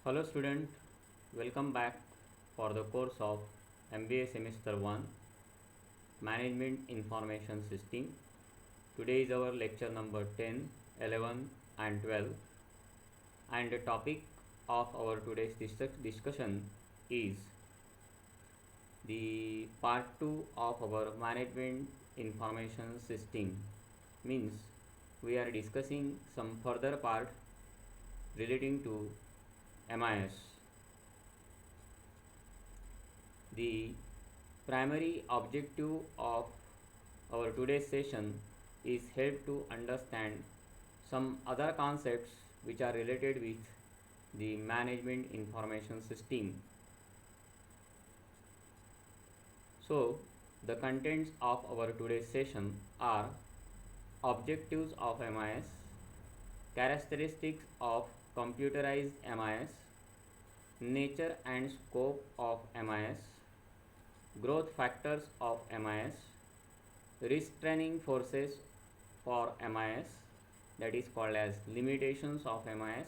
Hello student, welcome back for the course of MBA Semester 1 Management Information System. Today is our lecture number 10, 11 and 12, and the topic of our today's discussion is the part 2 of our Management Information System. Means we are discussing some further part relating to MIS. The primary objective of our today's session is help to understand some other concepts which are related with the management information system. So the contents of our today's session are objectives of MIS, characteristics of computerized MIS, nature and scope of MIS, growth factors of MIS, restraining forces for MIS, that is called as limitations of MIS.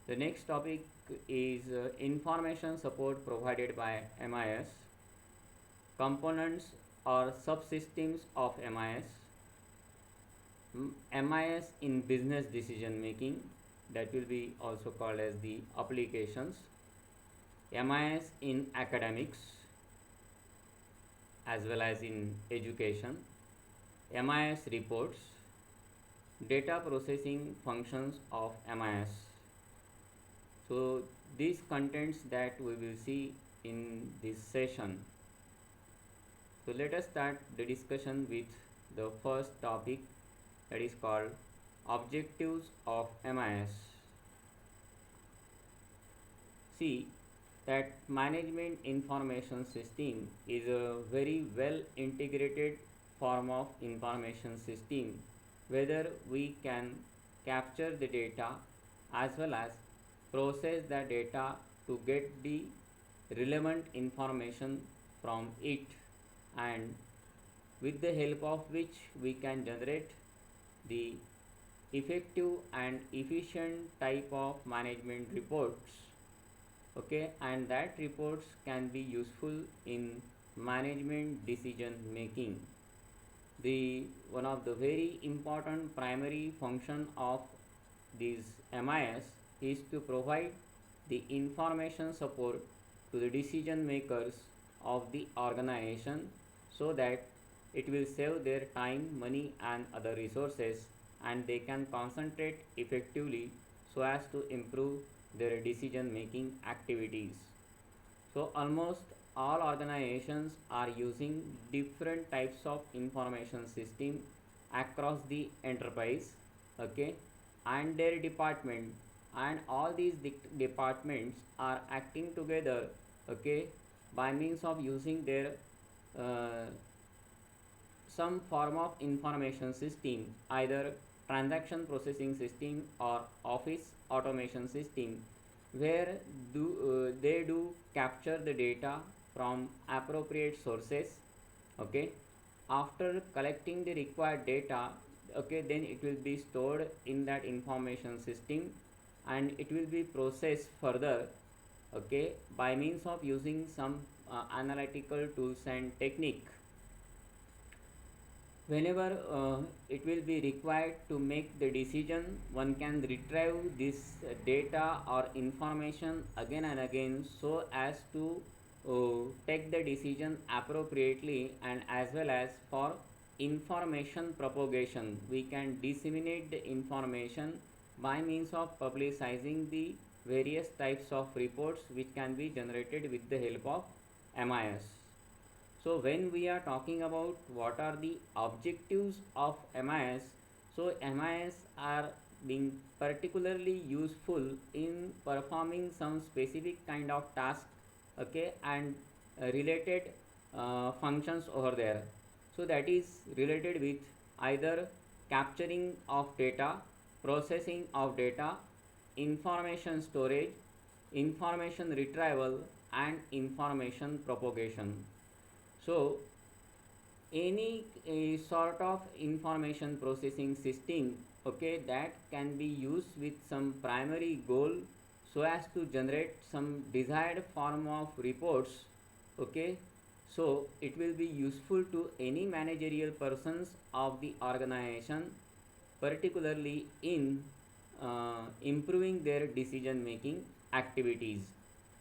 The next topic is information support provided by MIS, components or subsystems of MIS, MIS in business decision making, that will be also called as the applications, MIS in academics as well as in education, MIS reports, data processing functions of MIS. So these contents that we will see in this session. So let us start the discussion with the first topic, that is called objectives of MIS. See that management information system is a very well integrated form of information system, whether we can capture the data as well as process the data to get the relevant information from it, and with the help of which we can generate the effective and efficient type of management reports. Okay, and that reports can be useful in management decision making. The one of the very important primary function of these MIS is to provide the information support to the decision makers of the organization, so that it will save their time, money and other resources, and they can concentrate effectively so as to improve their decision making activities. So almost all organizations are using different types of information system across the enterprise. Okay, and their department, and all these departments are acting together, okay, by means of using their uh, some form of information system, either transaction processing system or office automation system, where they do capture the data from appropriate sources. Okay, after collecting the required data, okay, then it will be stored in that information system and it will be processed further, okay, by means of using some analytical tools and technique. Whenever it will be required to make the decision, one can retrieve this data or information again and again, so as to take the decision appropriately, and as well as for information propagation, we can disseminate the information by means of publicizing the various types of reports which can be generated with the help of MIS. So when we are talking about what are the objectives of MIS, so MIS are being particularly useful in performing some specific kind of task, okay, and related functions over there. So that is related with either capturing of data, processing of data, information storage, information retrieval and information propagation. So any sort of information processing system, okay, that can be used with some primary goal, so as to generate some desired form of reports. Okay, so it will be useful to any managerial persons of the organization, particularly in improving their decision making activities,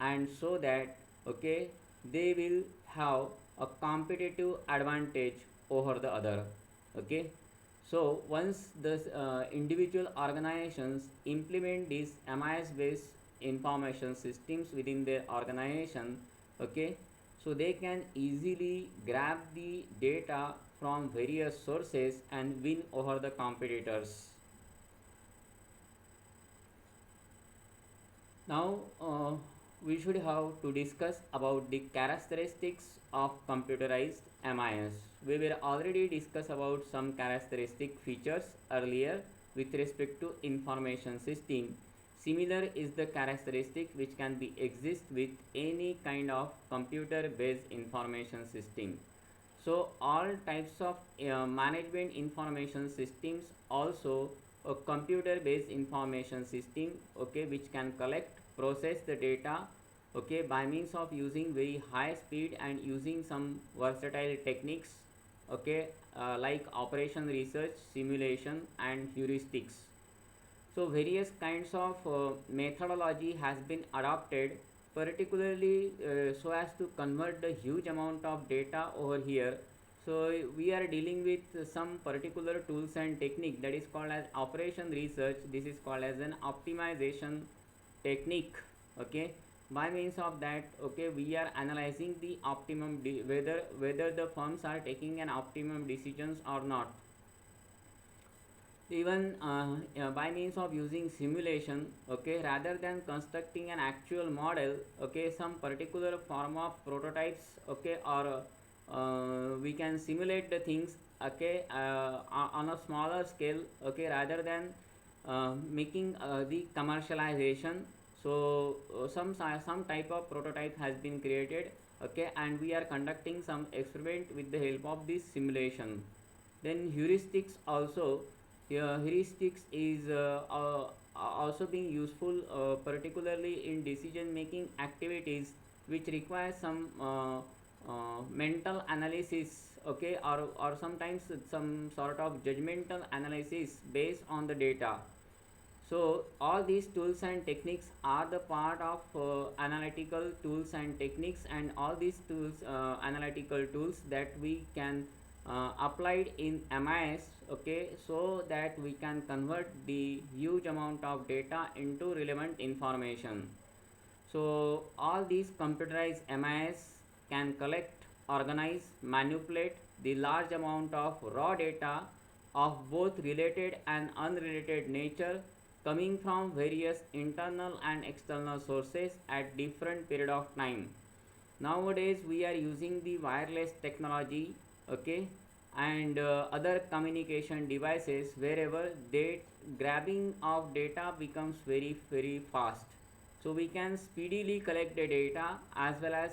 and so that okay they will have a competitive advantage over the other. Okay, so once the individual organizations implement these MIS based information systems within their organization, okay, so they can easily grab the data from various sources and win over the competitors. Now we should have to discuss about the characteristics of computerized MIS. We were already discuss about some characteristic features earlier with respect to information system. Similar is the characteristic which can be exist with any kind of computer based information system. So all types of management information systems also a computer based information system, okay, which can collect process the data, okay, by means of using very high speed and using some versatile techniques, okay, like operation research, simulation and heuristics. So various kinds of methodology has been adopted, particularly so as to convert the huge amount of data over here. So we are dealing with some particular tools and technique that is called as operation research. This is called as an optimization technique. Okay, by means of that, okay, we are analyzing the optimum whether the firms are taking an optimum decisions or not. Even by means of using simulation, okay, rather than constructing an actual model, okay, some particular form of prototypes, okay, or we can simulate the things, okay, on a smaller scale, okay, rather than making the commercialization. So some type of prototype has been created, okay, and we are conducting some experiment with the help of this simulation. Then heuristics also, heuristics is also being useful, particularly in decision making activities which require some mental analysis, okay, or sometimes some sort of judgmental analysis based on the data. So all these tools and techniques are the part of analytical tools and techniques, and all these tools, analytical tools that we can applied in MIS, okay, so that we can convert the huge amount of data into relevant information. So all these computerized MIS can collect, organize, manipulate the large amount of raw data of both related and unrelated nature coming from various internal and external sources at different period of time. Nowadays we are using the wireless technology, okay, and other communication devices wherever they grabbing of data becomes very fast, so we can speedily collect the data, as well as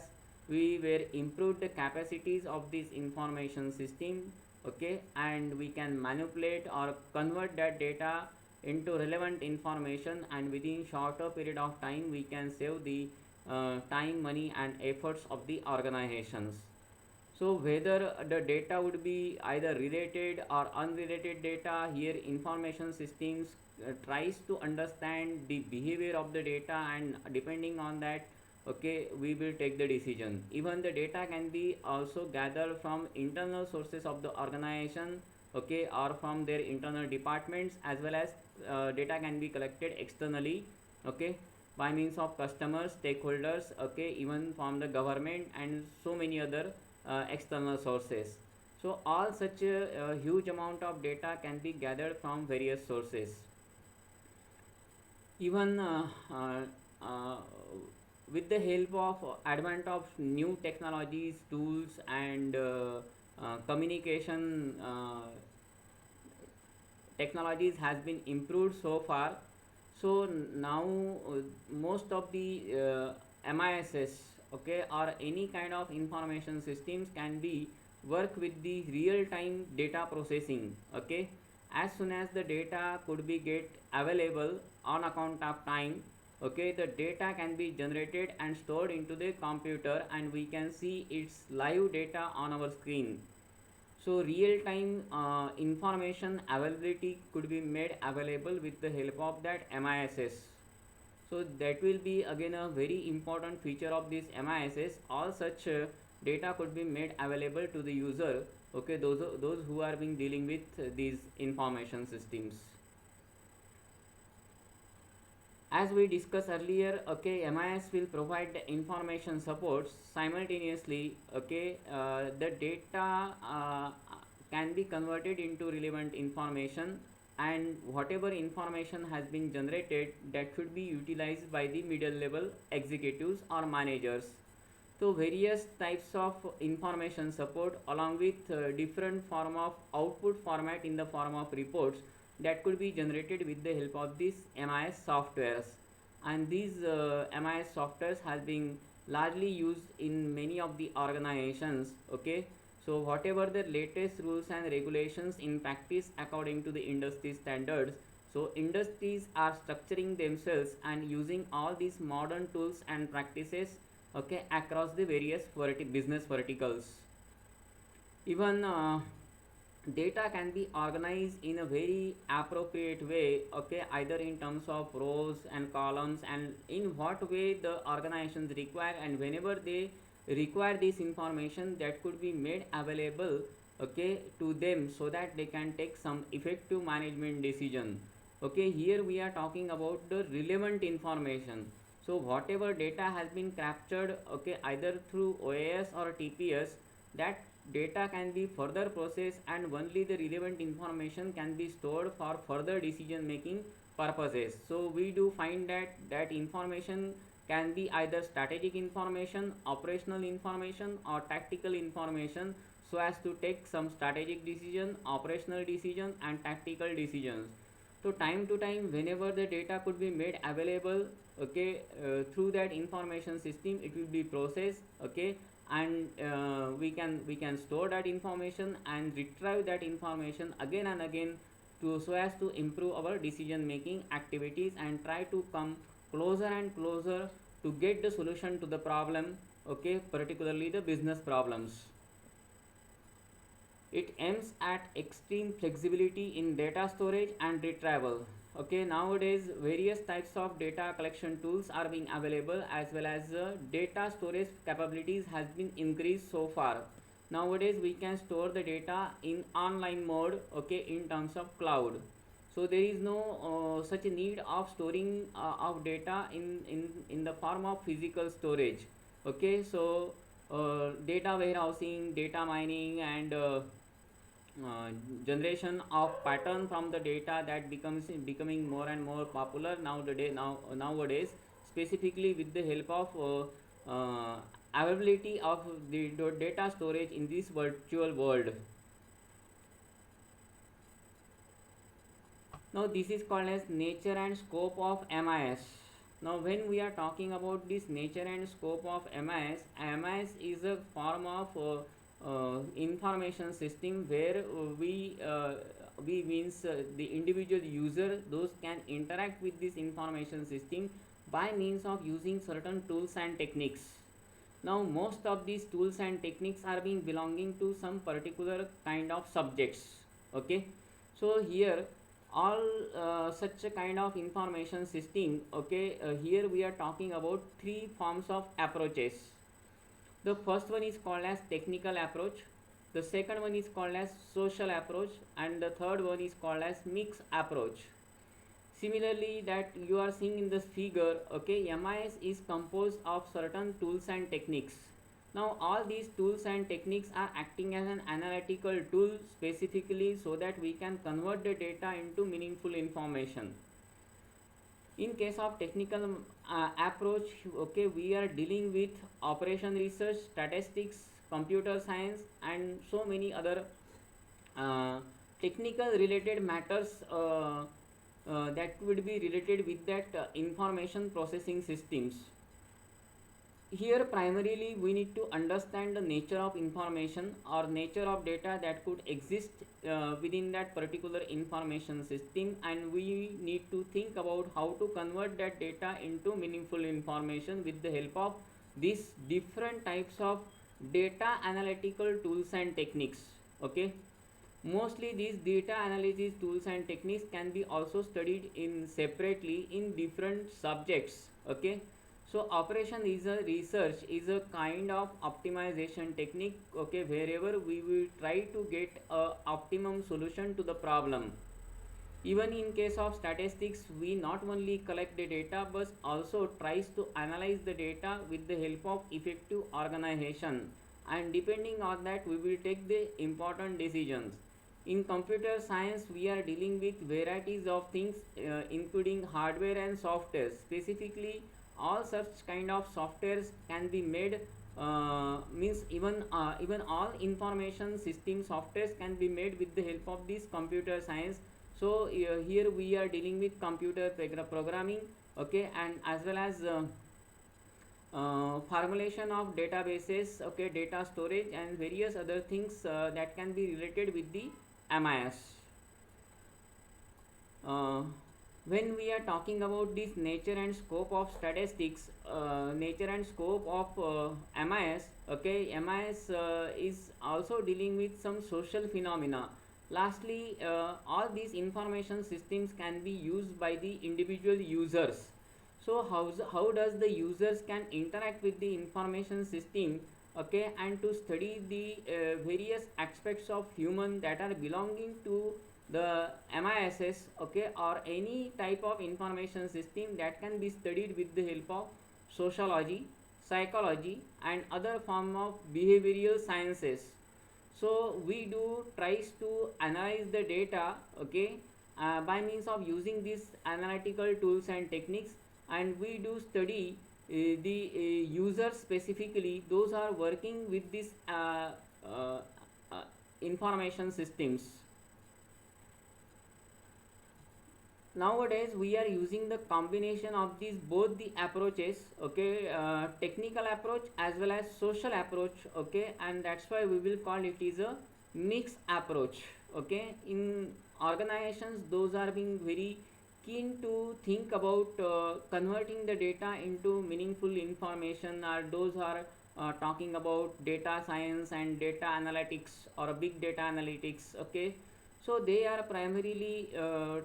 we were improved the capacities of this information system, okay, and we can manipulate or convert that data into relevant information, and within shorter period of time we can save the time, money and efforts of the organizations. So whether the data would be either related or unrelated data, here information systems tries to understand the behavior of the data, and depending on that, okay, we will take the decision. Even the data can be also gathered from internal sources of the organization, okay, or from their internal departments, as well as data can be collected externally, okay, by means of customers, stakeholders, okay, even from the government and so many other external sources. So all such a huge amount of data can be gathered from various sources. Even uh, with the help of advent of new technologies, tools and communication technologies has been improved so far. So now most of the MISs, okay, or any kind of information systems can be work with the real time data processing, okay. As soon as the data could be get available on account of time, okay, the data can be generated and stored into the computer and we can see its live data on our screen. So real time information availability could be made available with the help of that MISS. So that will be again a very important feature of this MISS. All such data could be made available to the user, okay, those who are being dealing with these information systems. As we discussed earlier, okay, MIS will provide the information supports simultaneously. Okay, the data can be converted into relevant information, and whatever information has been generated, that should be utilized by the middle level executives or managers. So various types of information support along with different form of output format in the form of reports that could be generated with the help of these MIS softwares, and these MIS softwares has been largely used in many of the organizations. Okay, so whatever the latest rules and regulations in practice according to the industry standards, so industries are structuring themselves and using all these modern tools and practices, okay, across the various business verticals. Even data can be organized in a very appropriate way, okay, either in terms of rows and columns and in what way the organizations require, and whenever they require this information, that could be made available, okay, to them so that they can take some effective management decision. Okay, here we are talking about the relevant information. So whatever data has been captured, okay, either through OAS or TPS, that data can be further processed and only the relevant information can be stored for further decision making purposes. So we do find that information can be either strategic information, operational information, or tactical information, so as to take some strategic decision, operational decision, and tactical decisions. So time to time, whenever the data could be made available, okay, through that information system, it will be processed, okay, and we can store that information and retrieve that information again and again to so as to improve our decision making activities and try to come closer and closer to get the solution to the problem, okay, particularly the business problems. It aims at extreme flexibility in data storage and retrieval. Okay, nowadays various types of data collection tools are being available, as well as data storage capabilities has been increased so far. Nowadays we can store the data in online mode, okay, in terms of cloud. So there is no such a need of storing of data in the form of physical storage. Okay, so data warehousing, data mining, and uh, generation of pattern from the data, that becomes becoming more and more popular nowadays, specifically with the help of availability of the data storage in this virtual world. Now this is called as nature and scope of MIS. Now when we are talking about this nature and scope of MIS, MIS is a form of information system where we means the individual user, those can interact with this information system by means of using certain tools and techniques. Now most of these tools and techniques are being belonging to some particular kind of subjects. Okay, so here all such a kind of information system, okay, here we are talking about three forms of approaches. The first one is called as technical approach, the second one is called as social approach, and the third one is called as mixed approach. Similarly, that you are seeing in this figure, okay, MIS is composed of certain tools and techniques. Now all these tools and techniques are acting as an analytical tool specifically so that we can convert the data into meaningful information. In case of technical approach, okay, we are dealing with operation research, statistics, computer science, and so many other uh, technical related matters that would be related with that information processing systems. Here primarily we need to understand the nature of information or nature of data that could exist within that particular information system, and we need to think about how to convert that data into meaningful information with the help of these different types of data analytical tools and techniques. Okay, mostly these data analysis tools and techniques can be also studied in separately in different subjects. Okay, so operation is a research is a kind of optimization technique. Okay, wherever we will try to get a optimum solution to the problem. Even in case of statistics, we not only collect the data but also tries to analyze the data with the help of effective organization, and depending on that we will take the important decisions. In computer science we are dealing with varieties of things, including hardware and software. Specifically, all such kind of softwares can be made, means even all information system softwares can be made with the help of this computer science. So here we are dealing with computer programming. Okay, and as well as formulation of databases, okay, data storage and various other things that can be related with the MIS. uh, when we are talking about this nature and scope of statistics, nature and scope of MIS, okay, MIS is also dealing with some social phenomena. Lastly, all these information systems can be used by the individual users. So how does the users can interact with the information system, okay, and to study the various aspects of human that are belonging to the MISS, okay, or any type of information system that can be studied with the help of sociology, psychology and other form of behavioral sciences. So we do tries to analyze the data, okay, by means of using these analytical tools and techniques, and we do study the users specifically, those are working with this uh, uh, information systems. Nowadays we are using the combination of these both the approaches, okay, technical approach as well as social approach, okay, and that's why we will call it is a mixed approach. Okay, in organizations those are being very keen to think about converting the data into meaningful information, or those are talking about data science and data analytics or big data analytics. Okay, so they are primarily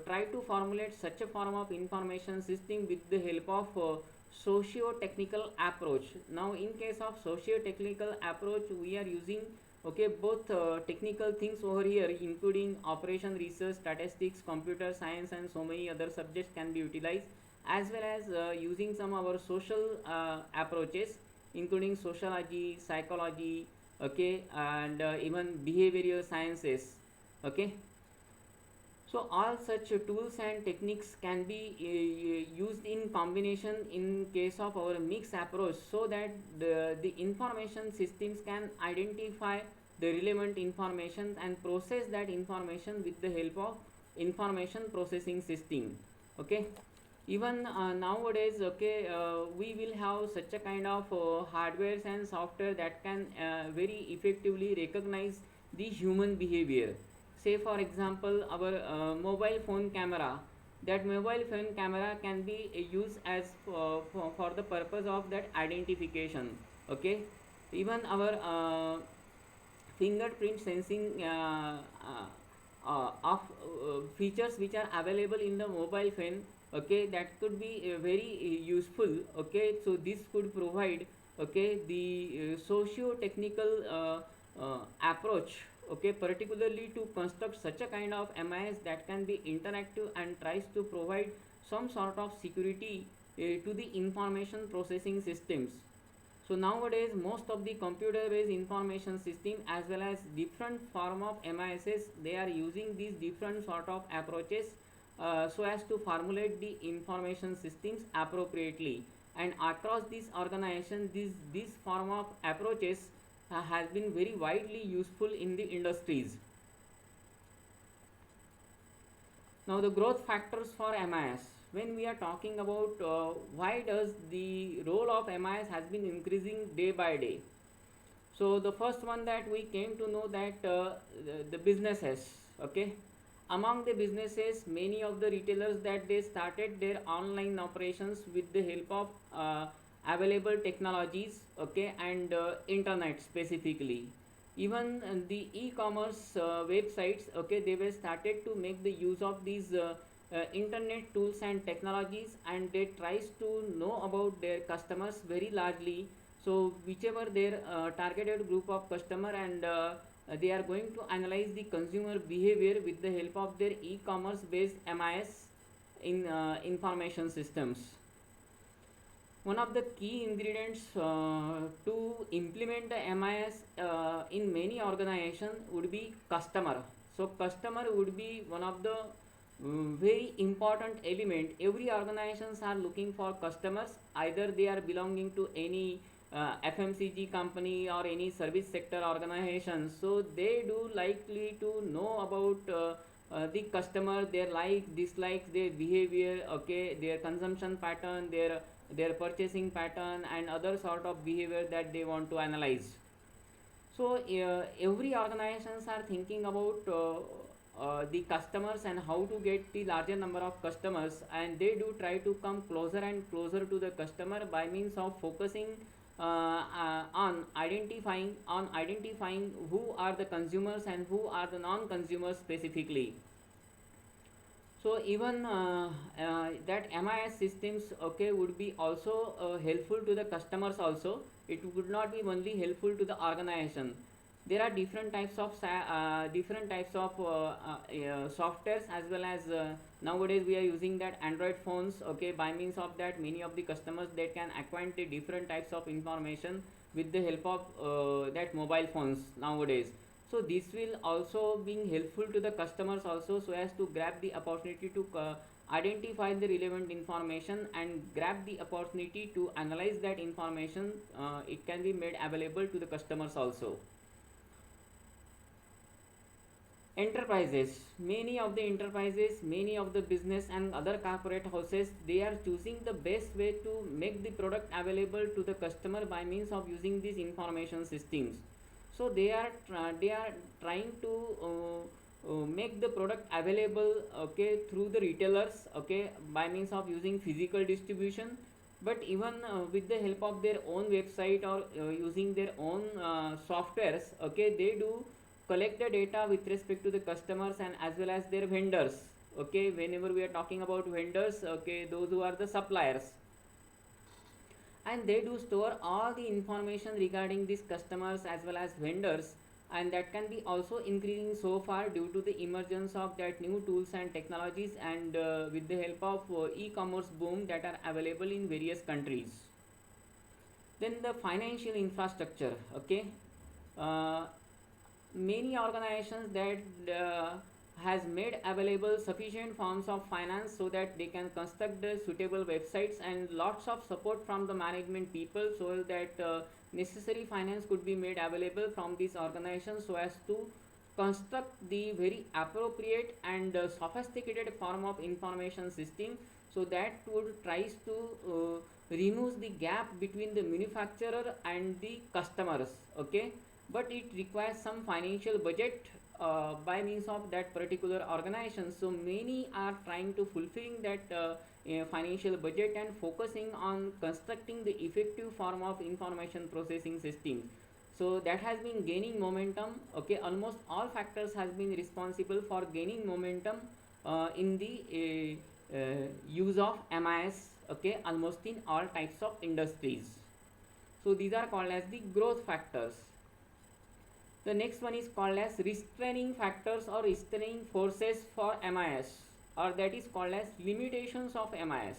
try to formulate such a form of information system with the help of socio-technical approach. Now in case of socio-technical approach we are using, okay, both technical things over here, including operation research, statistics, computer science and so many other subjects can be utilized, as well as using some of our social approaches, including sociology, psychology, okay, and even behavioral sciences. Okay, so all such tools and techniques can be used in combination in case of our mixed approach, so that the information systems can identify the relevant information and process that information with the help of information processing system. Okay, even nowadays, okay, we will have such a kind of hardwares and software that can very effectively recognize the human behavior. Say for example our mobile phone camera, that mobile phone camera can be used as for the purpose of that identification. Okay, even our fingerprint sensing of features which are available in the mobile phone, okay, that could be very useful. Okay, so this could provide, okay, the socio technical approach, okay, particularly to construct such a kind of MIS that can be interactive and tries to provide some sort of security to the information processing systems. So nowadays most of the computer based information system as well as different form of MISs, they are using these different sort of approaches so as to formulate the information systems appropriately, and across this organization this form of approaches has been very widely useful in the industries. Now the growth factors for MIS. when we are talking about why does the role of MIS has been increasing day by day. So the first one that we came to know that the businesses, okay, among the businesses, many of the retailers that they started their online operations with the help of available technologies, okay, and internet specifically. Even the e-commerce websites, okay, they were started to make the use of these internet tools and technologies, and they tries to know about their customers very largely. So whichever their targeted group of customer, and they are going to analyze the consumer behavior with the help of their e-commerce based MIS in information systems. One of the key ingredients to implement the MIS in many organizations would be customer. So customer would be one of the very important element. Every organizations are looking for customers, either they are belonging to any FMCG company or any service sector organization. So they do likely to know about the customer, their likes, dislikes, their behavior, okay, their consumption pattern, their purchasing pattern, and other sort of behavior that they want to analyze. So every organizations are thinking about the customers and how to get the larger number of customers, and they do try to come closer and closer to the customer by means of focusing on identifying who are the consumers and who are the non-consumers specifically. So even that MIS systems, okay, would be also helpful to the customers also. It would not be only helpful to the organization. There are different types of softwares, as well as nowadays we are using that Android phones, okay. By means of that, many of the customers they can acquire the different types of information with the help of that mobile phones nowadays. So this will also being helpful to the customers also, so as to grab the opportunity to identify the relevant information and grab the opportunity to analyze that information. It can be made available to the customers also. Enterprises, many of the business and other corporate houses, they are choosing the best way to make the product available to the customer by means of using these information systems. So they are trying to make the product available, okay, through the retailers, okay, by means of using physical distribution. But even with the help of their own website or using their own softwares, okay, they do collect the data with respect to the customers and as well as their vendors, okay. Whenever we are talking about vendors, okay, those who are the suppliers, and they do store all the information regarding these customers as well as vendors, and that can be also increasing so far due to the emergence of that new tools and technologies, and with the help of e-commerce boom that are available in various countries. Then the financial infrastructure, okay. uh, Many organizations that has made available sufficient forms of finance so that they can construct the suitable websites, and lots of support from the management people, so that necessary finance could be made available from these organizations, so as to construct the very appropriate and sophisticated form of information system, so that would tries to remove the gap between the manufacturer and the customers, okay. But it requires some financial budget by means of that particular organization. So many are trying to fulfilling that financial budget and focusing on constructing the effective form of information processing systems. So that has been gaining momentum, okay. Almost all factors has been responsible for gaining momentum in the use of MIS, okay, almost in all types of industries. So these are called as the growth factors. The next one is called as restraining factors or restraining forces for MIS, or that is called as limitations of MIS.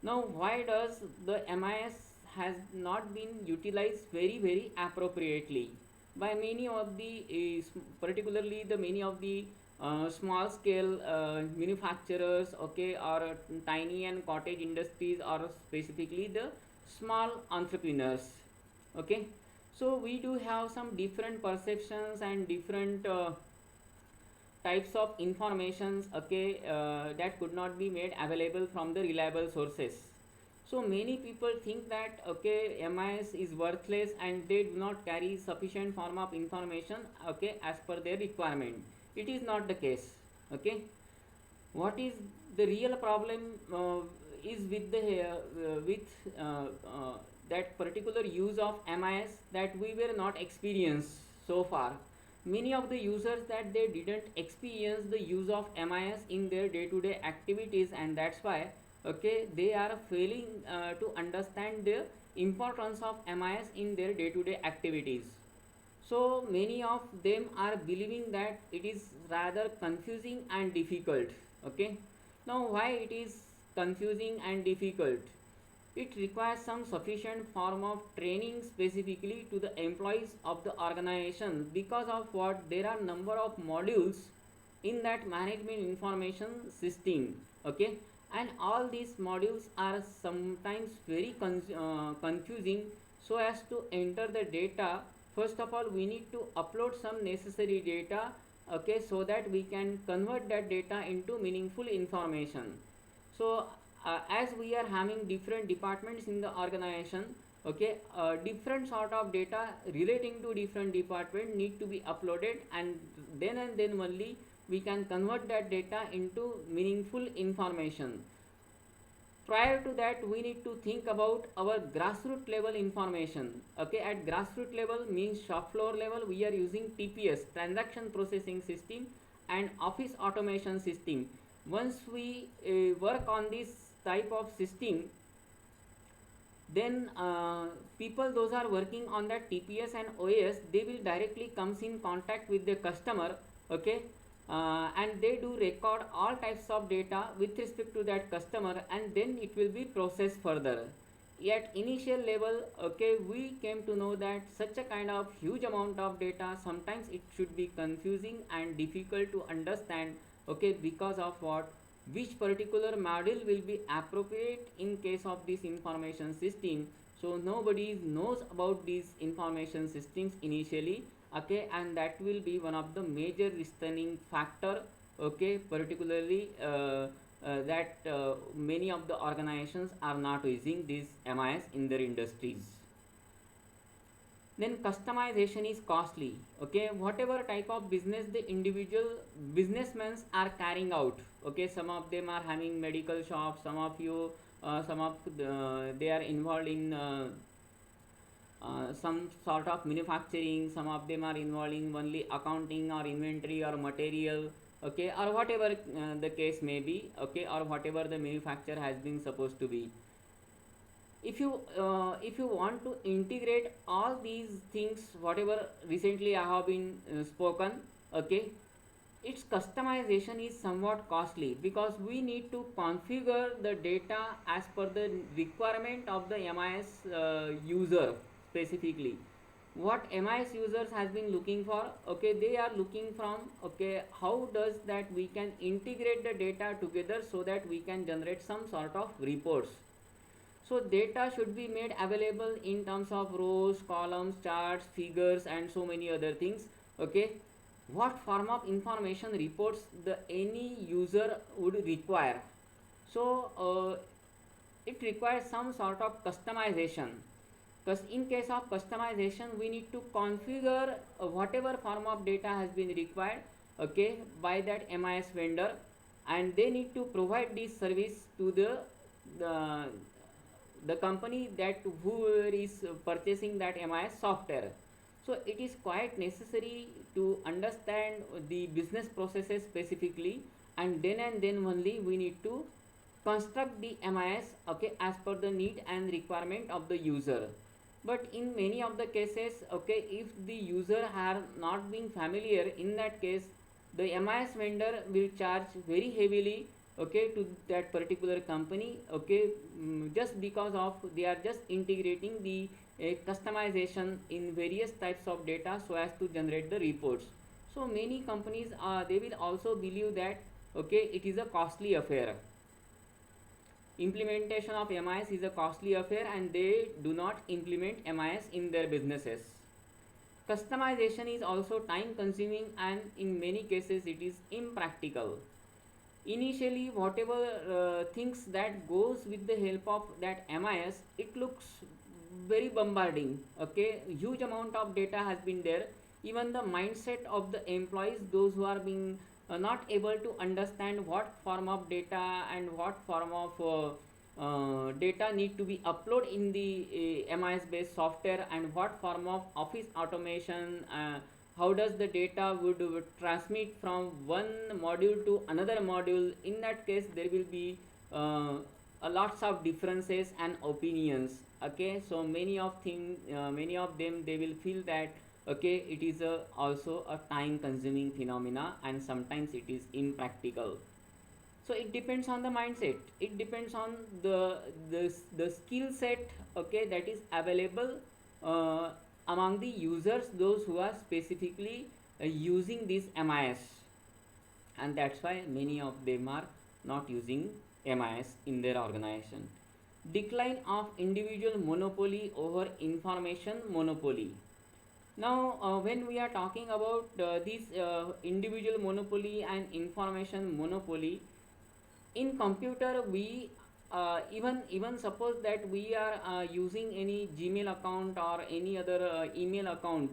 Now, why does the MIS has not been utilized very appropriately by many of the particularly the many of the small scale manufacturers, okay, or tiny and cottage industries, or specifically the small entrepreneurs, okay. So we do have some different perceptions and different types of informations, okay, that could not be made available from the reliable sources. So many people think that, okay, MIS is worthless and they do not carry sufficient form of information, okay, as per their requirement. It is not the case. Okay, what is the real problem is with the with that particular use of MIS that we were not experienced so far. Many of the users that they didn't experience the use of MIS in their day-to-day activities, and that's why, okay, they are failing to understand the importance of MIS in their day-to-day activities. So many of them are believing that it is rather confusing and difficult. Okay, now why it is confusing and difficult? It requires some sufficient form of training specifically to the employees of the organization, because of what there are number of modules in that management information system. Okay, and all these modules are sometimes very confusing. So as to enter the data, first of all we need to upload some necessary data, okay, so that we can convert that data into meaningful information. So as we are having different departments in the organization, okay, different sort of data relating to different department need to be uploaded, and then only we can convert that data into meaningful information. Prior to that, we need to think about our grassroots level information. Okay, at grassroots level means shop floor level, we are using TPS, transaction processing system, and office automation system. Once we work on this type of system, then people those are working on that TPS and OS, they will directly comes in contact with the customer. Okay, and they do record all types of data with respect to that customer, and then it will be processed further. At initial level, okay, we came to know that such a kind of huge amount of data, sometimes it should be confusing and difficult to understand. Okay, because of what, which particular model will be appropriate in case of this information system. So nobody knows about these information systems initially. Okay, and that will be one of the major restraining factor. Okay, particularly that many of the organizations are not using these MIS in their industries. Then customization is costly. Okay, whatever type of business the individual businessmen are carrying out, okay, some of them are having medical shops, some of you some of they are involved in some sort of manufacturing, some of them are involved in only accounting or inventory or material, okay, or whatever the case may be, okay, or whatever the manufacturer has been supposed to be. If you want to integrate all these things whatever recently I have been spoken, okay, its customization is somewhat costly, because we need to configure the data as per the requirement of the MIS user specifically. What MIS users has been looking for, okay, they are looking from, okay, how does that we can integrate the data together so that we can generate some sort of reports. So data should be made available in terms of rows, columns, charts, figures, and so many other things. Okay, what form of information reports the any user would require. So it requires some sort of customization, because in case of customization we need to configure whatever form of data has been required, okay, by that MIS vendor, and they need to provide this service to the the company that who is purchasing that MIS software. So it is quite necessary to understand the business processes specifically, and then only we need to construct the MIS, okay, as per the need and requirement of the user. But in many of the cases, okay, if the user are not being familiar, in that case the MIS vendor will charge very heavily, okay, to that particular company, okay, just because of they are just integrating the customization in various types of data so as to generate the reports. So many companies they will also believe that, okay, it is a costly affair. Implementation of MIS is a costly affair, and they do not implement MIS in their businesses. Customization is also time consuming and in many cases it is impractical. Initially, whatever things that goes with the help of that MIS, it looks very bombarding. Okay, huge amount of data has been there. Even the mindset of the employees, those who are being not able to understand what form of data and what form of data need to be uploaded in the MIS based software, and what form of office automation, how does the data would transmit from one module to another module. In that case there will be a lots of differences and opinions. Okay, so many of them they will feel that okay, it is also a time consuming phenomena and sometimes it is impractical. So it depends on the mindset, it depends on the skill set, okay, that is available uh, among the users, those who are specifically using this MIS, and that's why many of them are not using MIS in their organization. Decline of individual monopoly over information monopoly. Now, when we are talking about this individual monopoly and information monopoly, in computer we even suppose that we are using any Gmail account or any other email account.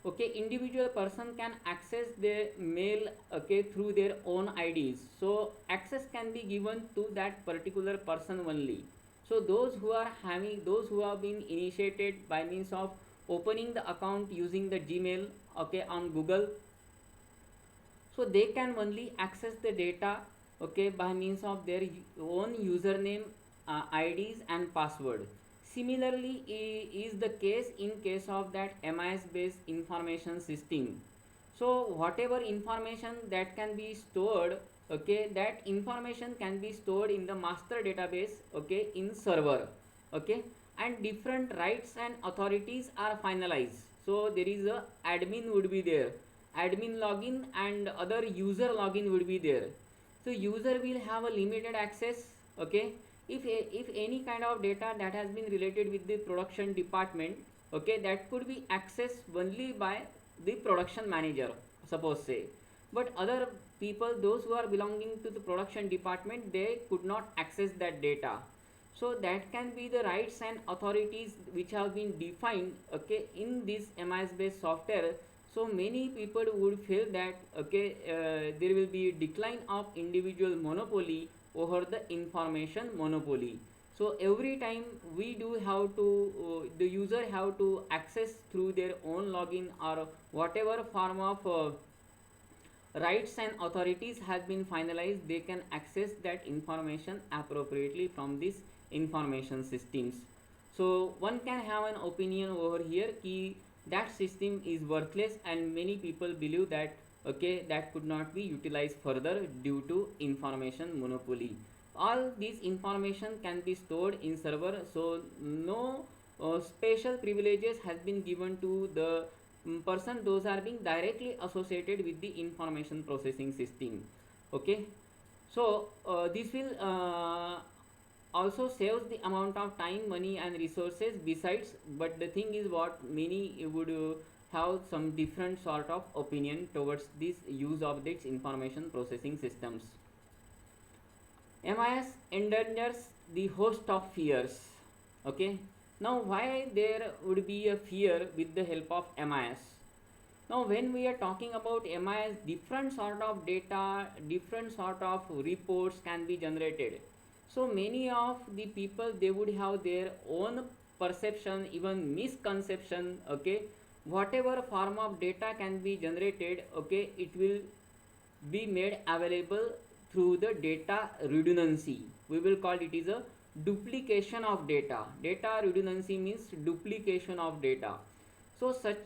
Okay, individual person can access their mail, okay, through their own IDs, so access can be given to that particular person only. So those who have been initiated by means of opening the account using the Gmail, okay, on Google, so they can only access the data, okay, by means of their own username, IDs and password. Similarly is the case in case of that MIS based information system. So whatever information that can be stored, okay, that information can be stored in the master database, okay, in server. Okay, and different rights and authorities are finalized. So there is a admin would be there, admin login and other user login would be there. So user will have a limited access. Okay, if any kind of data that has been related with the production department, okay, that could be accessed only by the production manager, suppose say. But other people, those who are belonging to the production department, they could not access that data. So that can be the rights and authorities which have been defined, okay, in this MIS based software. So many people would feel that okay, there will be a decline of individual monopoly over the information monopoly. So every time we do have to the user have to access through their own login or whatever form of rights and authorities has been finalized, they can access that information appropriately from these information systems. So one can have an opinion over here ki that system is worthless, and many people believe that okay, that could not be utilized further due to information monopoly. All these information can be stored in server, so no special privileges has been given to the person those are being directly associated with the information processing system. Okay, so this will also saves the amount of time, money and resources besides. But the thing is what many would have some different sort of opinion towards this use of these information processing systems. MIS endangers the host of fears. Okay, now why there would be a fear with the help of MIS? Now when we are talking about MIS, different sort of data, different sort of reports can be generated. So many of the people, they would have their own perception, even misconception. Okay, whatever form of data can be generated, okay, it will be made available through the data redundancy. We will call it is a duplication of data. Data redundancy means duplication of data. So such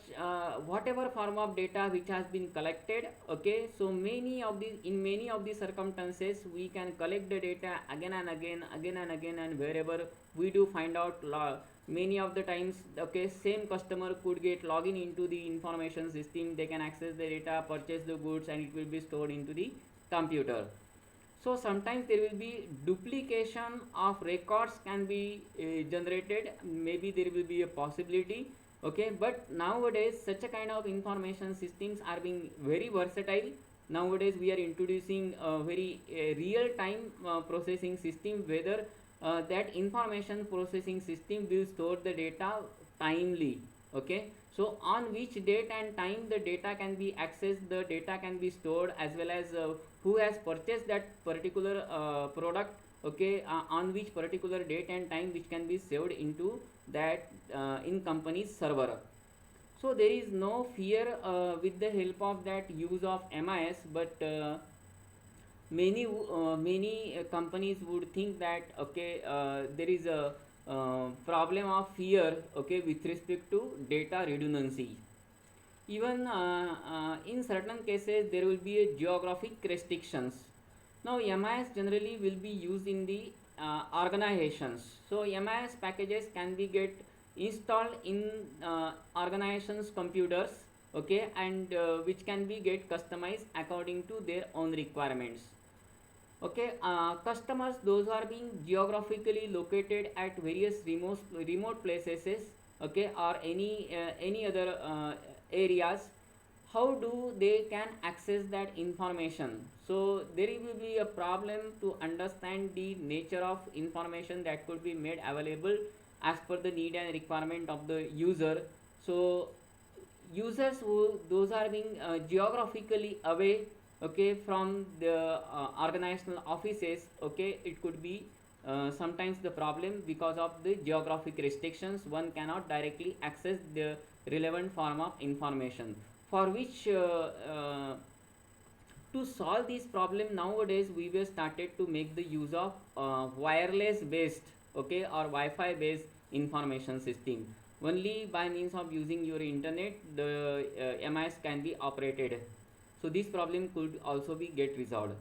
whatever form of data which has been collected, okay, so many of the in many of the circumstances we can collect the data again and again, again and again, and wherever we do find out many of the times, okay, same customer could get login into the information system, they can access the data, purchase the goods, and it will be stored into the computer. So sometimes there will be duplication of records can be generated, maybe there will be a possibility. Okay, but nowadays such a kind of information systems are being very versatile. Nowadays we are introducing a very real time processing system, whether that information processing system will store the data timely. Okay, so on which date and time the data can be accessed, the data can be stored, as well as who has purchased that particular product. Okay, on which particular date and time, which can be saved into that in company's server. So there is no fear with the help of that use of MIS, but many companies would think that okay, there is a problem of fear, okay, with respect to data redundancy. Even in certain cases there will be a geographic restrictions. Now MIS generally will be used in the organizations. So MIS packages can be get installed in organizations computers, okay, and which can be get customized according to their own requirements. Okay, customers those are being geographically located at various remote places, okay, or any other areas. How do they can access that information? So there will be a problem to understand the nature of information that could be made available as per the need and requirement of the user. So users who those are being geographically away, okay, from the organizational offices, okay, it could be sometimes the problem because of the geographic restrictions. One cannot directly access the relevant form of information, for which to solve this problem nowadays we were started to make the use of wireless based, okay, or Wi-Fi based information system. Only by means of using your internet the MIS can be operated. So this problem could also be get resolved.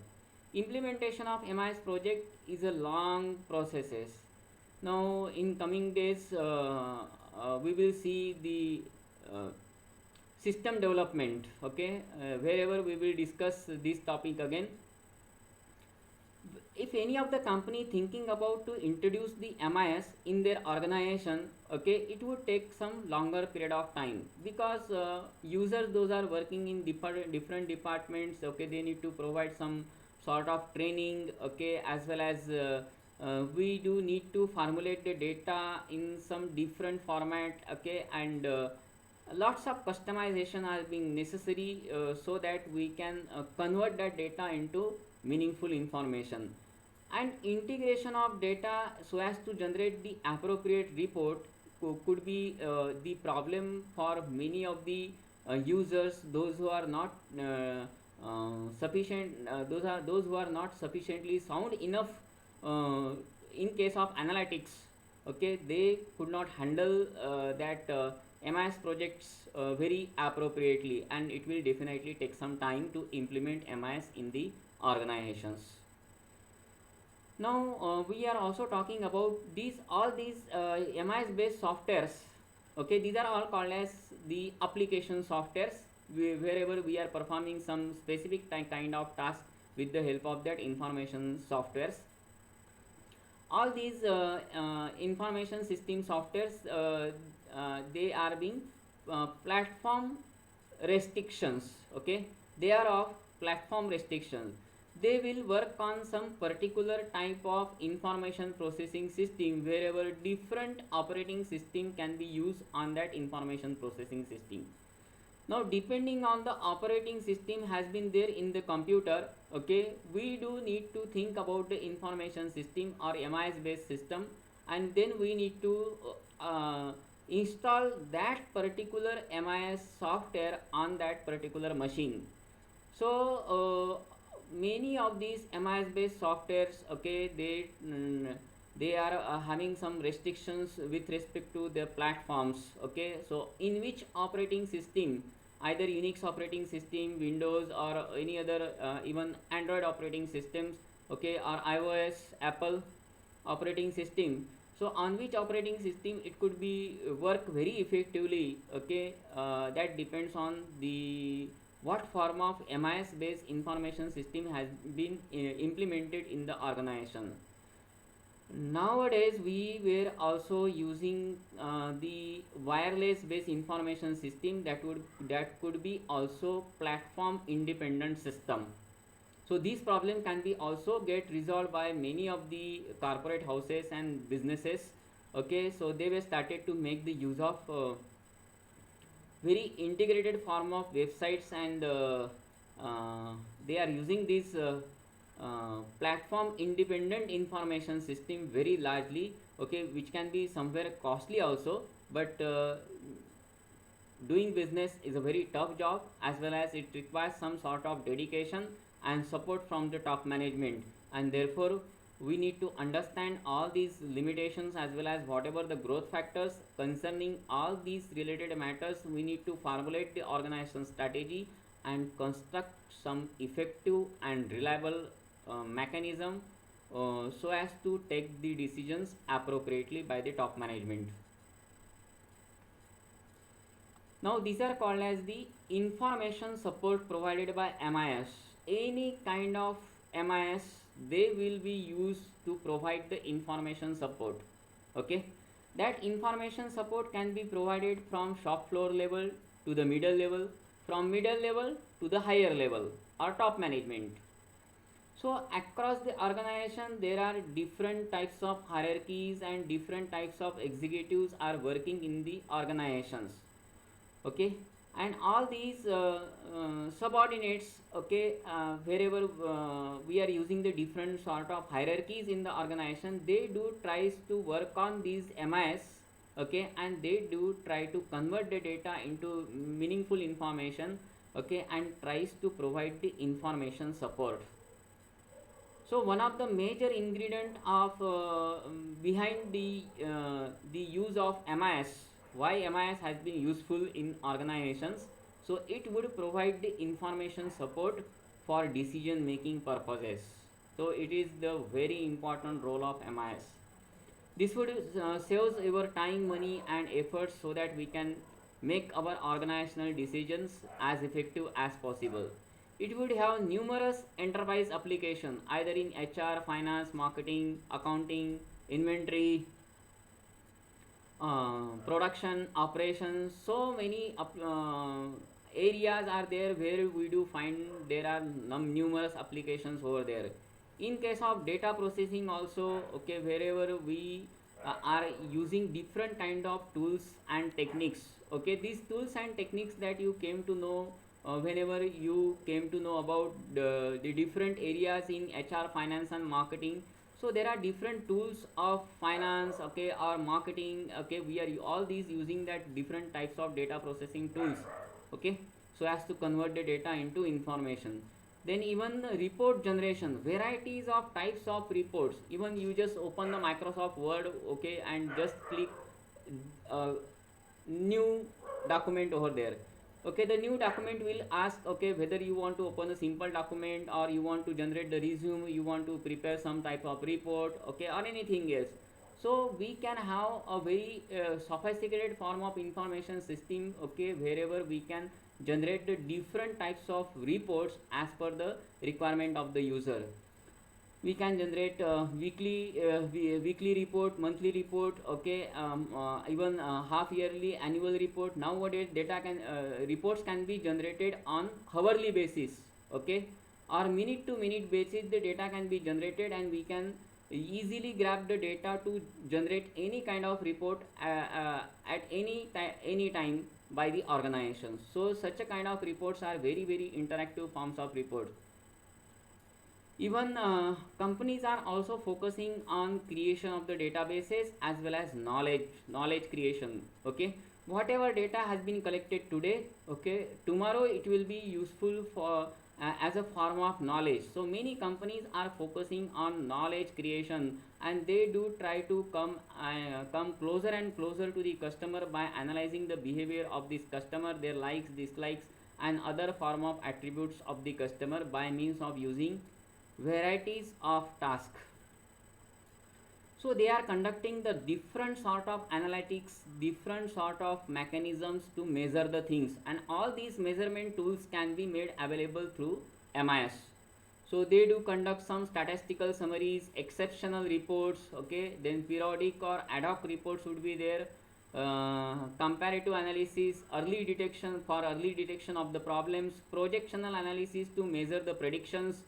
Implementation of MIS project is a long processes. Now in coming days we will see the uh, system development, okay, wherever we will discuss this topic again. If any of the company thinking about to introduce the MIS in their organization, okay, it would take some longer period of time, because users those are working in different departments, okay, they need to provide some sort of training, okay, as well as we do need to formulate the data in some different format, okay, and lots of customization are being necessary so that we can convert that data into meaningful information. And integration of data so as to generate the appropriate report could be the problem for many of the users, those who are not sufficient, those who are not sufficiently sound enough in case of analytics, okay, they could not handle that MIS projects very appropriately, and it will definitely take some time to implement MIS in the organizations. Now we are also talking about these all these MIS based softwares. Okay, these are all called as the application softwares. Wherever we are performing some specific kind of task with the help of that information softwares. All these information system softwares, they are being platform restrictions. Okay, they are of platform restrictions. They will work on some particular type of information processing system, wherever different operating system can be used on that information processing system. Now depending on the operating system has been there in the computer, okay, we do need to think about the information system or MIS based system, and then we need to install that particular MIS software on that particular machine. So many of these MIS based softwares, okay, they are having some restrictions with respect to their platforms, okay. So in which operating system, either Unix operating system, Windows, or any other even Android operating systems, okay, or iOS, Apple operating system, so on which operating system it could be work very effectively, okay, that depends on the what form of MIS based information system has been implemented in the organization. Nowadays, we were also using the wireless based information system that could be also platform independent system. So this problem can be also get resolved by many of the corporate houses and businesses. Okay, so they were started to make the use of very integrated form of websites, and they are using this platform independent information system very largely, okay, which can be somewhere costly also, but doing business is a very tough job, as well as it requires some sort of dedication and support from the top management, and therefore we need to understand all these limitations as well as whatever the growth factors concerning all these related matters. We need to formulate the organization strategy and construct some effective and reliable mechanism so as to take the decisions appropriately by the top management. Now these are called as the information support provided by MIS. Any kind of MIS, they will be used to provide the information support. Okay, that information support can be provided from shop floor level to the middle level, from middle level to the higher level or top management. So across the organization, there are different types of hierarchies and different types of executives are working in the organizations. Okay, and all these subordinates, okay, wherever we are using the different sort of hierarchies in the organization, they do tries to work on these MIS. Okay, and they do try to convert the data into meaningful information. Okay, and tries to provide the information support. So one of the major ingredient of behind the use of MIS, why MIS has been useful in organizations. So it would provide the information support for decision making purposes. So it is the very important role of MIS. This would saves our time, money, and efforts so that we can make our organizational decisions as effective as possible. It would have numerous enterprise applications either in HR, finance, marketing, accounting, inventory, production, operations. So many areas are there where we do find there are numerous applications over there. In case of data processing also, okay, wherever we are using different kind of tools and techniques. Okay, these tools and techniques that you came to know whenever you came to know about the different areas in HR, finance, and marketing. So there are different tools of finance, okay, or marketing. Okay, we are all these using that different types of data processing tools. Okay, so as to convert the data into information. Then even the report generation, varieties of types of reports. Even you just open the Microsoft Word, okay, and just click uh, new document over there. Okay, the new document will ask, okay, whether you want to open a simple document or you want to generate the resume, you want to prepare some type of report, okay, or anything else. So we can have a very sophisticated form of information system, okay, wherever we can generate the different types of reports as per the requirement of the user. We can generate weekly report, monthly report, okay, even half yearly, annual report. Nowadays data can reports can be generated on hourly basis, okay, or minute to minute basis. The data can be generated and we can easily grab the data to generate any kind of report at any time by the organization. So such a kind of reports are very very interactive forms of reports. Even companies are also focusing on creation of the databases as well as knowledge creation. Okay, whatever data has been collected today, okay, tomorrow it will be useful for as a form of knowledge. So many companies are focusing on knowledge creation, and they do try to come closer and closer to the customer by analyzing the behavior of this customer, their likes, dislikes, and other form of attributes of the customer by means of using varieties of tasks. So they are conducting the different sort of analytics, different sort of mechanisms to measure the things, and all these measurement tools can be made available through MIS. So they do conduct some statistical summaries, exceptional reports, okay, then periodic or ad hoc reports would be there, comparative analysis, early detection of the problems, projectional analysis to measure the predictions,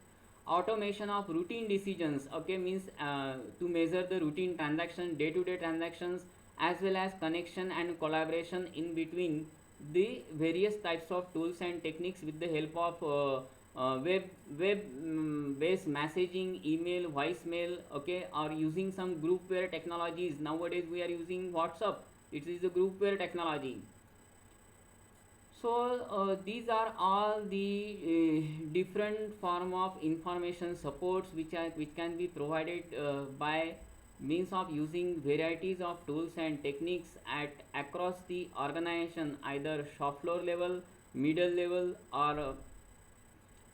automation of routine decisions, okay, means to measure the routine transaction, day to day transactions, as well as connection and collaboration in between the various types of tools and techniques with the help of web based messaging, email, voicemail, okay, or using some groupware technologies. Nowadays we are using WhatsApp, it is a groupware technology. So these are all the different form of information supports which can be provided by means of using varieties of tools and techniques at across the organization, either shop floor level, middle level, or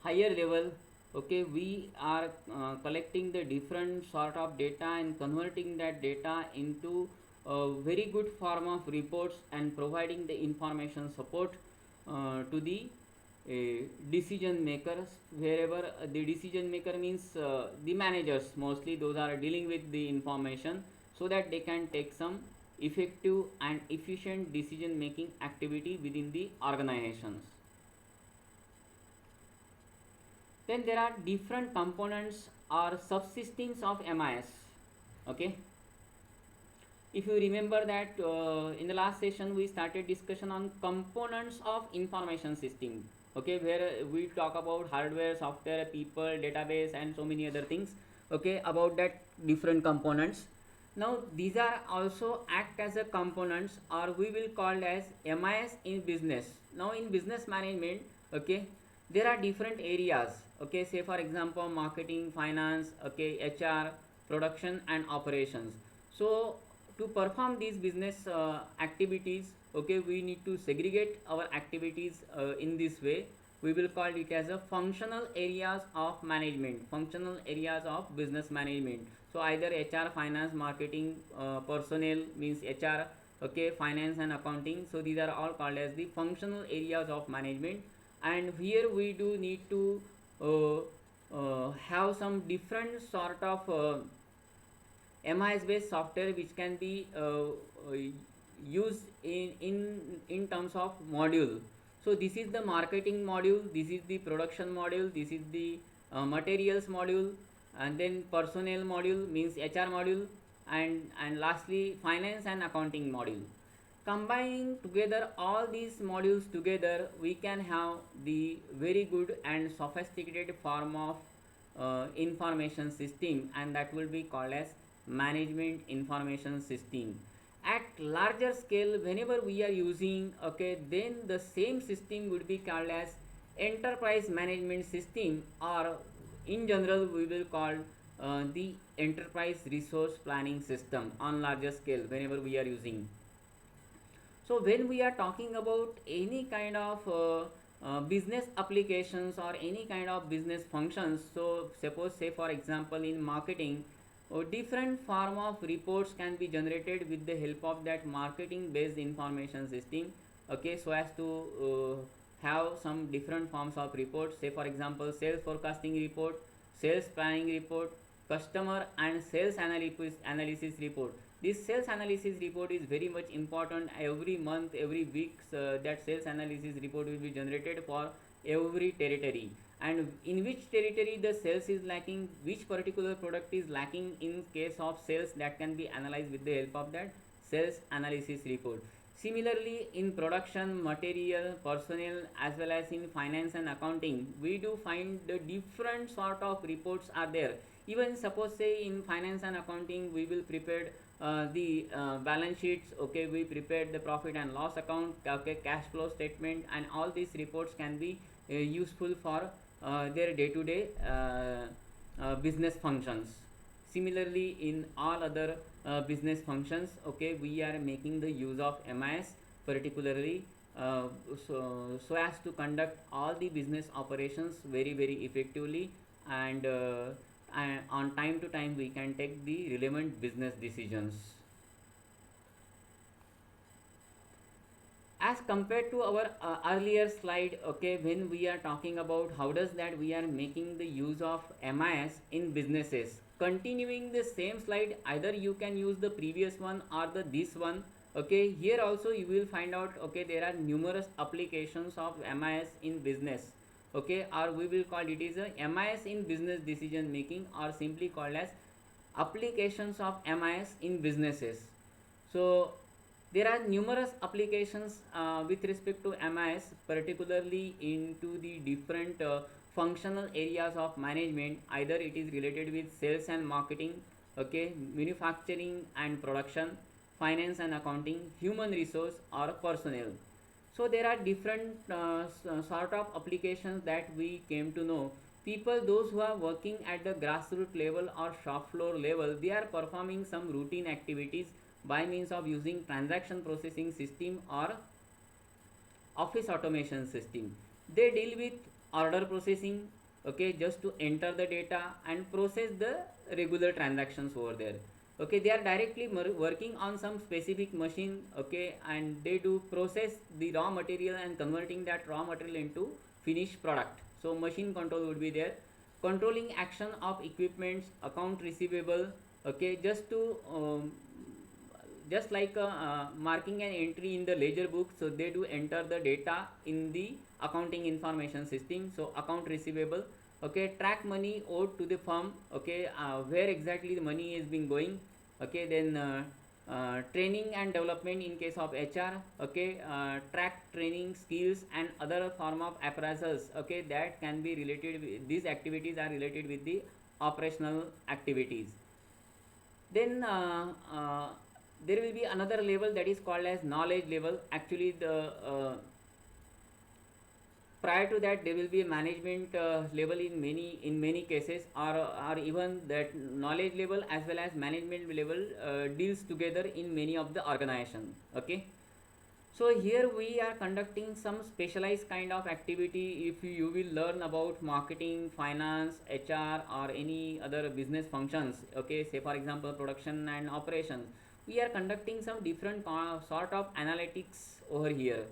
higher level. Okay, we are collecting the different sort of data and converting that data into a very good form of reports and providing the information support to the decision makers, wherever the decision maker means the managers, mostly those are dealing with the information, so that they can take some effective and efficient decision making activity within the organizations. Then there are different components or subsystems of MIS. Okay, if you remember that in the last session we started discussion on components of information system. Okay, where we talk about hardware, software, people, database, and so many other things. Okay, about that different components. Now these are also act as a components, or we will call as MIS in business. Now in business management, okay, there are different areas. Okay, say for example marketing, finance, okay, HR, production, and operations. So to perform these business activities, okay, we need to segregate our activities in this way. We will call it as a functional areas of management, functional areas of business management. So either HR, finance, marketing, personnel means HR, okay, finance and accounting. So these are all called as the functional areas of management. And here we do need to have some different sort of MIS based software which can be used in terms of module. So this is the marketing module, this is the production module, this is the materials module, and then personnel module means HR module, and lastly finance and accounting module. Combining together all these modules together, we can have the very good and sophisticated form of information system, and that will be called as management information system. At larger scale, whenever we are using, okay, then the same system would be called as enterprise management system, or in general we will call the enterprise resource planning system on larger scale whenever we are using. So when we are talking about any kind of business applications or any kind of business functions, so suppose say for example in marketing, different form of reports can be generated with the help of that marketing based information system. Okay, so as to have some different forms of reports, say for example sales forecasting report, sales planning report, customer and sales analysis report. This sales analysis report is very much important. Every month, every week, that sales analysis report will be generated for every territory, and in which territory the sales is lacking, which particular product is lacking in case of sales, that can be analyzed with the help of that sales analysis report. Similarly, in production, material, personnel, as well as in finance and accounting, we do find the different sort of reports are there. Even suppose say in finance and accounting we will prepare the balance sheets, okay, we prepared the profit and loss account, okay, cash flow statement, and all these reports can be useful for their day to day business functions. Similarly, in all other business functions, okay, we are making the use of MIS particularly uh, so as to conduct all the business operations very effectively, and on time to time we can take the relevant business decisions. as compared to our earlier slide, okay, when we are talking about how does that we are making the use of MIS in businesses, continuing the same slide, either you can use the previous one or the this one. Okay, here also you will find out, okay, there are numerous applications of MIS in business. Okay, or we will call it is a MIS in business decision making, or simply called as applications of MIS in businesses. So there are numerous applications with respect to MIS, particularly into the different functional areas of management. Either it is related with sales and marketing, okay, manufacturing and production, finance and accounting, human resource, or personnel. So there are different sort of applications that we came to know. People, those who are working at the grassroots level or shop floor level, they are performing some routine activities by means of using transaction processing system or office automation system. They deal with order processing, okay, just to enter the data and process the regular transactions over there. Okay, they are directly working on some specific machine, okay, and they do process the raw material and converting that raw material into finished product. So machine control would be there, controlling action of equipments, account receivable, okay, just like marking an entry in the ledger book, so they do enter the data in the accounting information system. So account receivable, okay, track money owed to the firm, okay, where exactly the money is being going, okay, then training and development in case of HR, okay, track training skills and other form of appraisals, okay, that can be related with, these activities are related with the operational activities. Then there will be another level that is called as knowledge level. Actually the prior to that there will be a management level in many cases, or even that knowledge level as well as management level deals together in many of the organization. Okay, so here we are conducting some specialized kind of activity. If you will learn about marketing, finance, HR, or any other business functions, okay, say for example production and operations, we are conducting some different sort of analytics over here.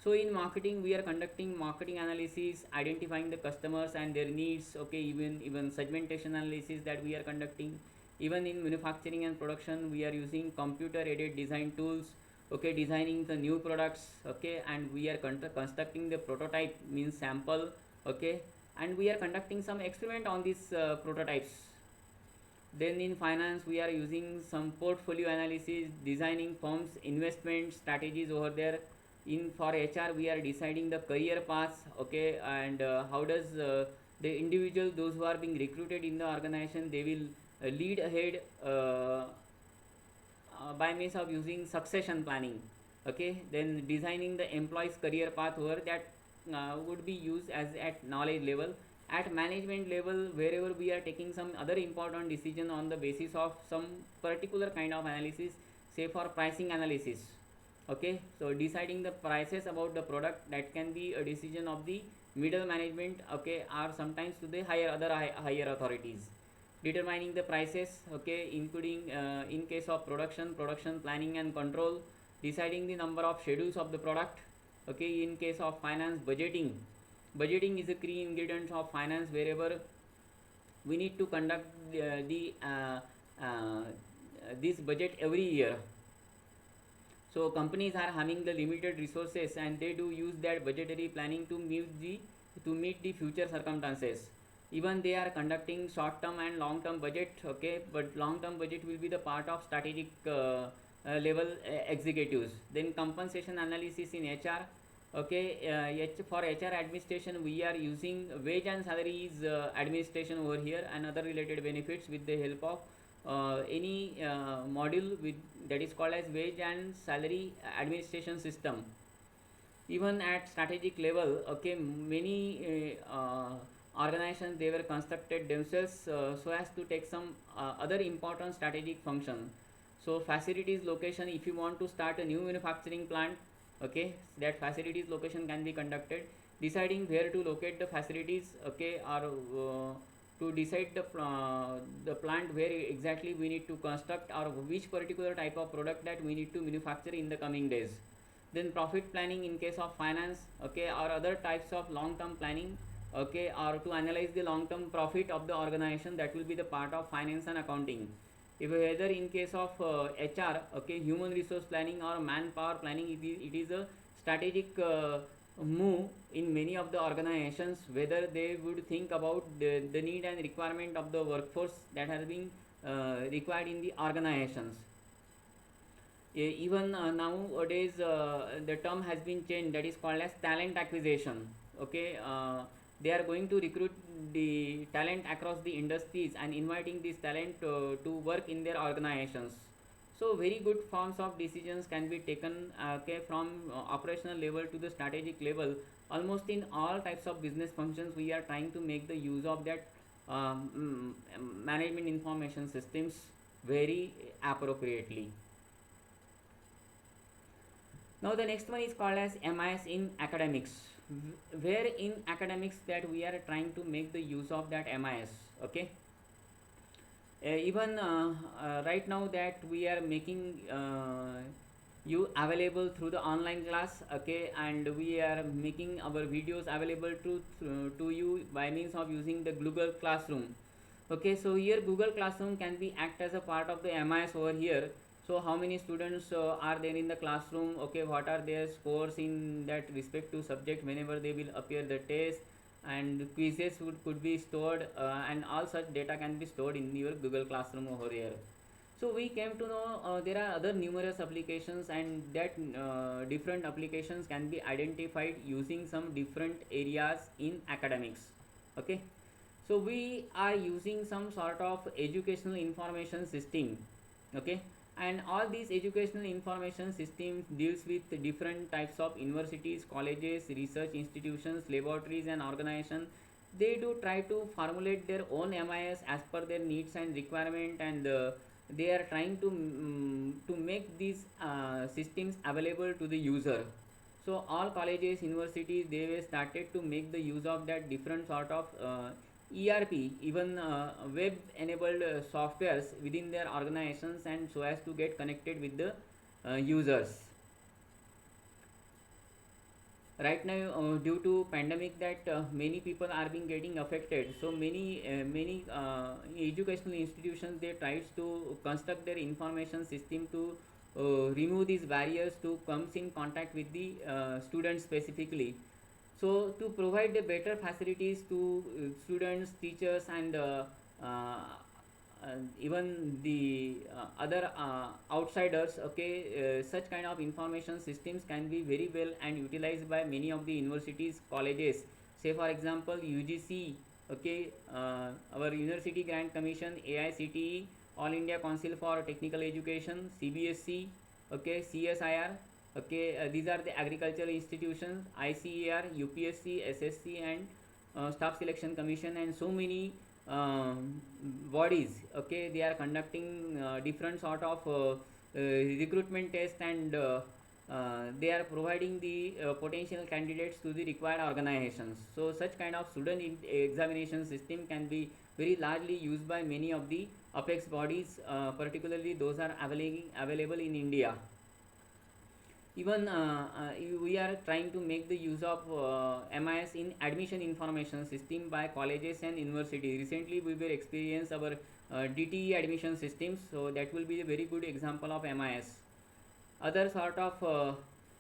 So in marketing we are conducting marketing analysis, identifying the customers and their needs, okay, even segmentation analysis that we are conducting. Even in manufacturing and production we are using computer aided design tools, okay, designing the new products, okay, and we are constructing the prototype, means sample, okay, and we are conducting some experiment on these prototypes. Then in finance we are using some portfolio analysis, designing firms investment strategies over there. In for HR we are deciding the career paths, okay, and how does the individual, those who are being recruited in the organization, they will lead ahead by means of using succession planning, okay, then designing the employee's career path over that would be used as at knowledge level. At management level, wherever we are taking some other important decision on the basis of some particular kind of analysis, say for pricing analysis, okay, so deciding the prices about the product, that can be a decision of the middle management, okay, or sometimes to the higher authorities. Determining the prices, okay, including in case of production planning and control, deciding the number of schedules of the product, okay. In case of finance, budgeting is a key ingredient of finance, wherever we need to conduct the this budget every year. So companies are having the limited resources and they do use that budgetary planning to meet the future circumstances. Even they are conducting short term and long term budget, okay, but long term budget will be the part of strategic level executives. Then compensation analysis in HR, okay, for HR administration we are using wage and salaries administration over here, and other related benefits with the help of any module with that is called as wage and salary administration system. Even at strategic level, okay, many organizations, they were constructed themselves so as to take some other important strategic function. So facilities location, if you want to start a new manufacturing plant, okay, that facilities location can be conducted, deciding where to locate the facilities, okay, or to decide the plant where exactly we need to construct, or which particular type of product that we need to manufacture in the coming days. then profit planning in case of finance, okay, or other types of long term planning, okay, or to analyze the long term profit of the organization, that will be the part of finance and accounting. If whether in case of HR, okay, human resource planning or manpower planning, it is a strategic move in many of the organizations, whether they would think about the need and requirement of the workforce that has been required in the organizations. Even nowadays the term has been changed, that is called as talent acquisition, okay. They are going to recruit the talent across the industries and inviting this talent to work in their organizations. So very good forms of decisions can be taken, okay, from operational level to the strategic level. Almost in all types of business functions we are trying to make the use of that management information systems very appropriately. Now the next one is called as MIS in academics, where in academics that we are trying to make the use of that MIS, okay. Even right now that we are making you available through the online class, okay, and we are making our videos available to you by means of using the Google Classroom, okay. So here Google Classroom can be act as a part of the MIS over here. So how many students are there in the classroom, okay, what are their scores in that respect to subject whenever they will appear the test, and quizzes could be stored, and all such data can be stored in your Google Classroom over here. So we came to know there are other numerous applications, and that different applications can be identified using some different areas in academics, okay. So we are using some sort of educational information system, okay, and all these educational information systems deals with different types of universities, colleges, research institutions, laboratories and organizations. They do try to formulate their own MIS as per their needs and requirement, and they are trying to make these systems available to the user. So all colleges, universities, they were started to make the use of that different sort of ERP, even web enabled softwares within their organizations, and so as to get connected with the users. Right now due to pandemic, that many people are being getting affected, so many educational institutions, they tries to construct their information system to remove these barriers to comes in contact with the students specifically. So to provide the better facilities to students, teachers and even the other outsiders, okay, such kind of information systems can be very well and utilized by many of the universities, colleges. Say for example UGC, okay, our University Grant Commission, AICTE, All India Council for Technical Education, CBSC, okay, CSIR, okay, these are the agricultural institutions, ICAR, UPSC, SSC and Staff Selection Commission, and so many bodies, okay, they are conducting different sort of recruitment test, and they are providing the potential candidates to the required organizations. So such kind of student examination system can be very largely used by many of the apex bodies, particularly those are available in India. Even we are trying to make the use of MIS in admission information system by colleges and university. Recently we will experience our DTE admission systems, so that will be a very good example of MIS. Other sort of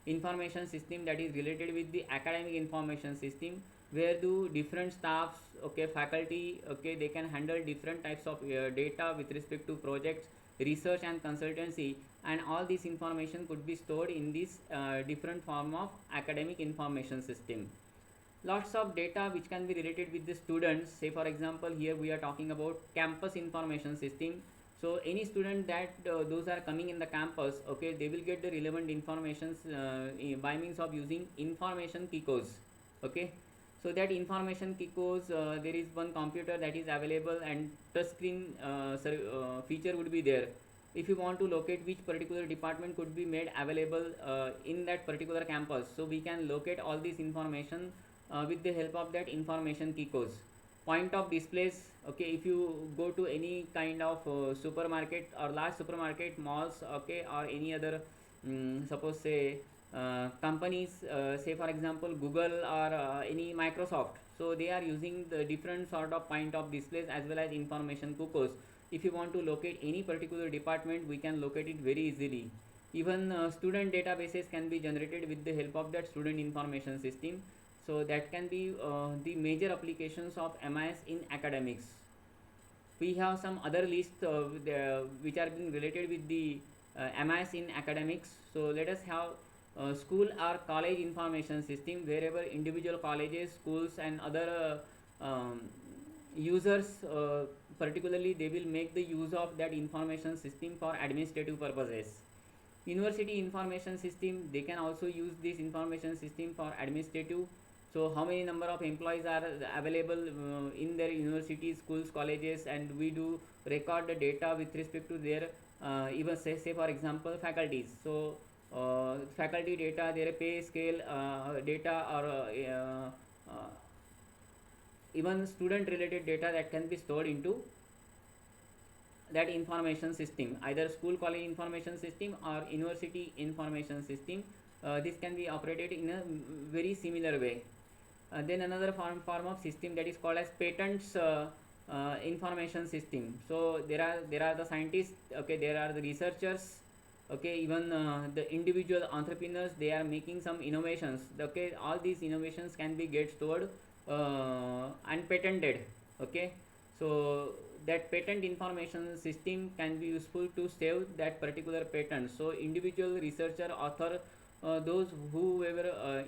information system that is related with the academic information system, where do different staffs, okay, faculty, okay, they can handle different types of data with respect to projects, research and consultancy, and all this information could be stored in this different form of academic information system. Lots of data which can be related with the students. Say for example here we are talking about campus information system. So any student that those are coming in the campus, okay, they will get the relevant informations by means of using information key codes, okay. So that information key codes, there is one computer that is available, and touch screen feature would be there. If you want to locate which particular department could be made available in that particular campus, so we can locate all this information with the help of that information key codes. Point of displays, okay, if you go to any kind of supermarket or large supermarket malls, okay, or any other suppose say companies, say for example Google or any Microsoft, so they are using the different sort of point of displays as well as information cuckoos. If you want to locate any particular department, we can locate it very easily. Even student databases can be generated with the help of that student information system. So that can be the major applications of MIS in academics. We have some other lists which are being related with the MIS in academics. So let us have school or college information system, wherever individual colleges, schools and other users, particularly they will make the use of that information system for administrative purposes. University information system, they can also use this information system for administrative. So how many number of employees are available in their universities, schools, colleges, and we do record the data with respect to their even say for example faculties. So faculty data, their pay scale data, or even student related data that can be stored into that information system, either school college information system or university information system. This can be operated in a very similar way. Then another form of system, that is called as patents information system. So there are the scientists, okay, there are the researchers, okay, even the individual entrepreneurs, they are making some innovations, okay, all these innovations can be get stored and patented, okay. So that patent information system can be useful to save that particular patent. So individual researcher, author, those whoever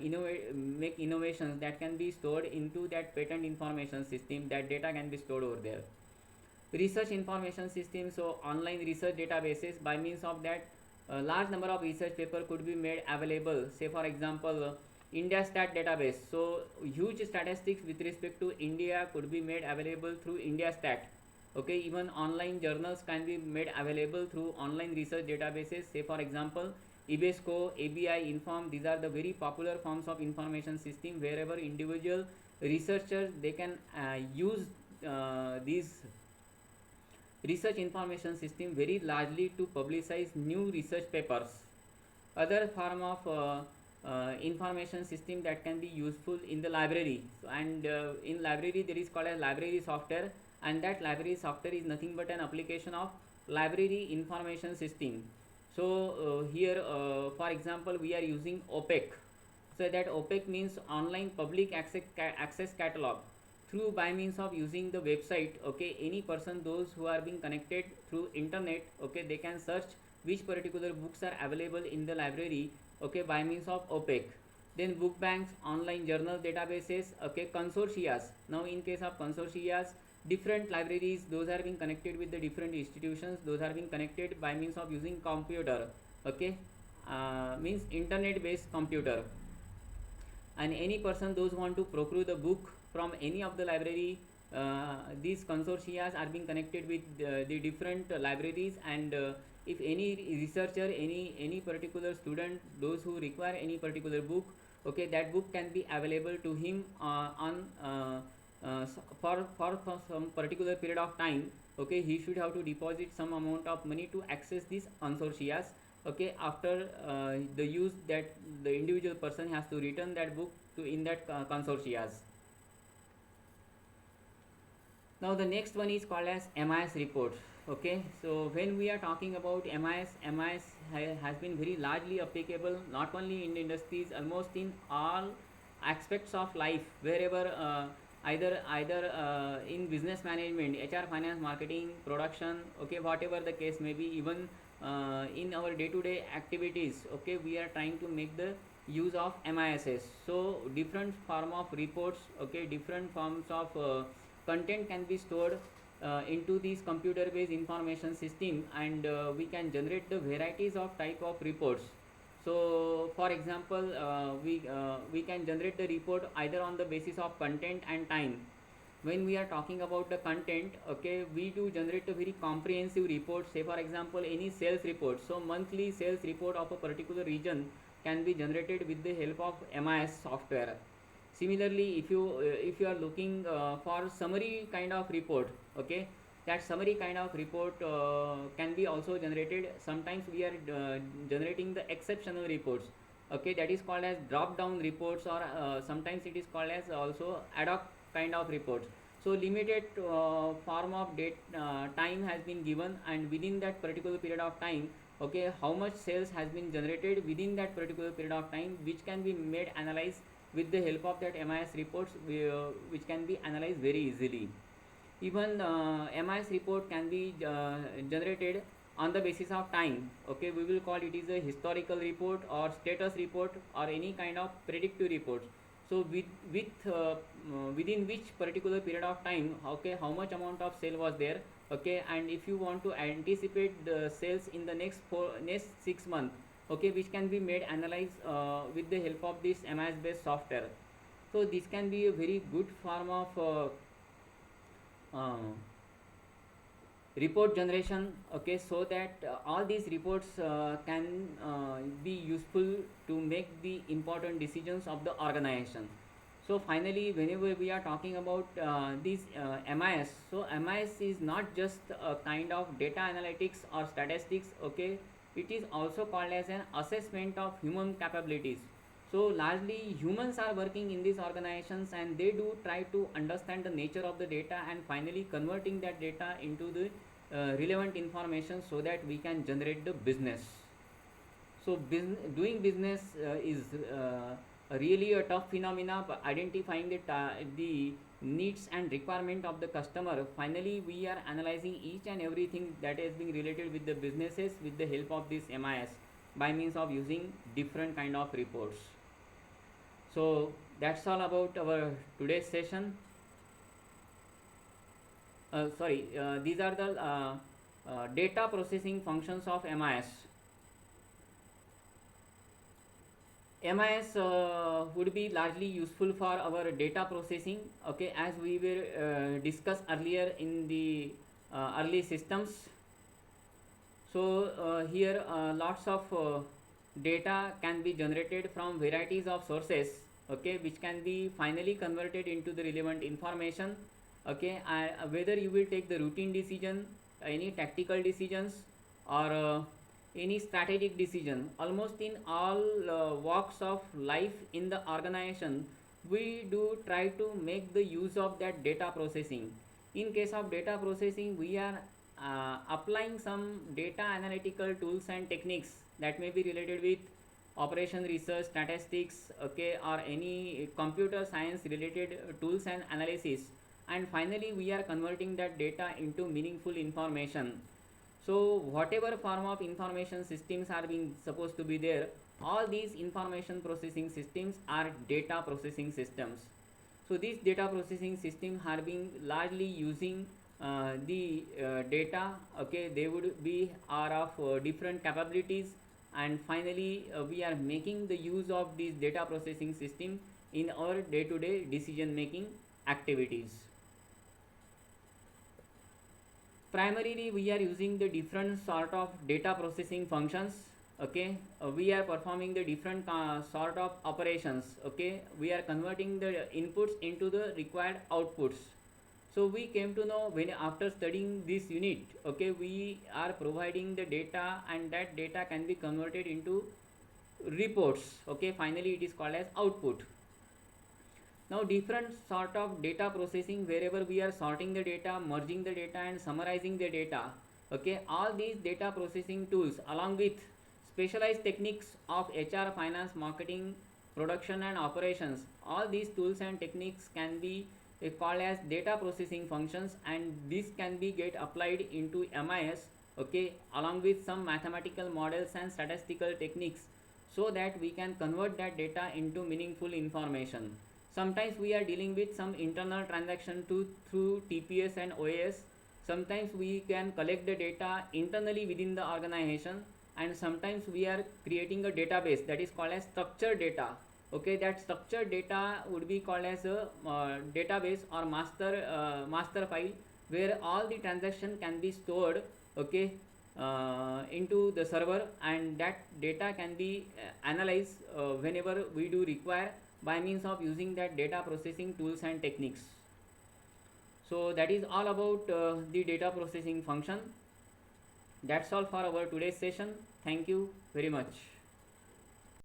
make innovations, that can be stored into that patent information system. That data can be stored over there. Research information system, so online research databases, by means of that large number of research paper could be made available. Say for example India Stat database, so huge statistics with respect to India could be made available through India Stat, okay. Even online journals can be made available through online research databases. Say for example IBESCO, ABI, Inform, these are the very popular forms of information system, wherever individual researchers, they can use these research information system very largely to publicize new research papers. Other form of information system that can be useful in the library, and in library there is called a library software, and that library software is nothing but an application of library information system. So here for example we are using OPEC. So that OPEC means online public access catalog. Through by means of using the website, okay, any person, those who are being connected through internet, okay, they can search which particular books are available in the library, okay, by means of OPEC. Then book banks, online journal databases, okay, consortias. Now in case of consortias, different libraries, those are being connected with the different institutions, those are being connected by means of using computer, okay, means internet based computer. And any person, those want to procure the book from any of the library, these consortia are being connected with the different libraries, and if any researcher, any particular student, those who require any particular book, okay, that book can be available to him on for some particular period of time, okay. He should have to deposit some amount of money to access these consortia, okay. After the use, that the individual person has to return that book to in that consortias. Now the next one is called as MIS report, okay. So when we are talking about MIS has been very largely applicable not only in industries, almost in all aspects of life, wherever either in business management, HR, finance, marketing, production, okay, whatever the case may be, even in our day-to-day activities, okay, we are trying to make the use of MISs. So different form of reports, okay, different forms of content can be stored into this computer based information system, and we can generate the varieties of type of reports. So for example we can generate the report either on the basis of content and time. When we are talking about the content, okay, we do generate a very comprehensive report. Say for example any sales report, so monthly sales report of a particular region can be generated with the help of MIS software. Similarly, if you are looking for summary kind of report, okay, that summary kind of report can be also generated. Sometimes we are generating the exceptional reports, okay, that is called as drop down reports, or sometimes it is called as also ad hoc kind of reports. So limited form of date time has been given, and within that particular period of time, okay, how much sales has been generated within that particular period of time, which can be made analyzed with the help of that MIS reports, which can be analyzed very easily. Even MIS report can be generated on the basis of time, okay, we will call it is a historical report or status report or any kind of predictive reports. So within which particular period of time, okay, how much amount of sale was there, okay, and if you want to anticipate the sales in the next 6 months, okay, which can be made analyze with the help of this MIS based software. So this can be a very good form of uh, report generation, okay, so that all these reports can be useful to make the important decisions of the organization. So finally, whenever we are talking about these MIS, so MIS is not just a kind of data analytics or statistics, okay, it is also called as an assessment of human capabilities. So largely humans are working in these organizations, and they do try to understand the nature of the data and finally converting that data into the relevant information so that we can generate the business. So doing business is really a tough phenomena, but identifying the needs and requirement of the customer. Finally, we are analyzing each and everything that is being related with the businesses with the help of this MIS by means of using different kind of reports. So that's all about our today's session. Sorry, these are the data processing functions of MIS. MIS would be largely useful for our data processing, okay, as we were discussed earlier in the early systems. So here lots of data can be generated from varieties of sources, okay, which can be finally converted into the relevant information, okay, whether you will take the routine decision, any tactical decisions, or any strategic decision, almost in all walks of life in the organization, we do try to make the use of that data processing. In case of data processing, we are applying some data analytical tools and techniques that may be related with operation research, statistics, okay, or any computer science related tools and analysis, and finally we are converting that data into meaningful information. So whatever form of information systems are being supposed to be there, all these information processing systems are data processing systems. So these data processing systems are being largely using the data, okay, they would be are of different capabilities, and finally we are making the use of these data processing system in our day to day decision making activities. Primarily we are using the different sort of data processing functions, okay, we are performing the different sort of operations, okay, we are converting the inputs into the required outputs. So we came to know when after studying this unit, okay, we are providing the data and that data can be converted into reports, okay, finally it is called as output. Now different sort of data processing, wherever we are sorting the data, merging the data and summarizing the data, okay, all these data processing tools along with specialized techniques of HR, finance, marketing, production and operations, all these tools and techniques can be called as data processing functions, and this can be get applied into MIS, okay, along with some mathematical models and statistical techniques, so that we can convert that data into meaningful information. Sometimes we are dealing with some internal transaction through TPS and OAS. Sometimes we can collect the data internally within the organization, and sometimes we are creating a database that is called as structured data, okay, that structured data would be called as a database or master file, where all the transaction can be stored, okay, into the server, and that data can be analyzed whenever we do require by means of using that data processing tools and techniques. So that is all about the data processing function. That's all for our today's session. Thank you very much.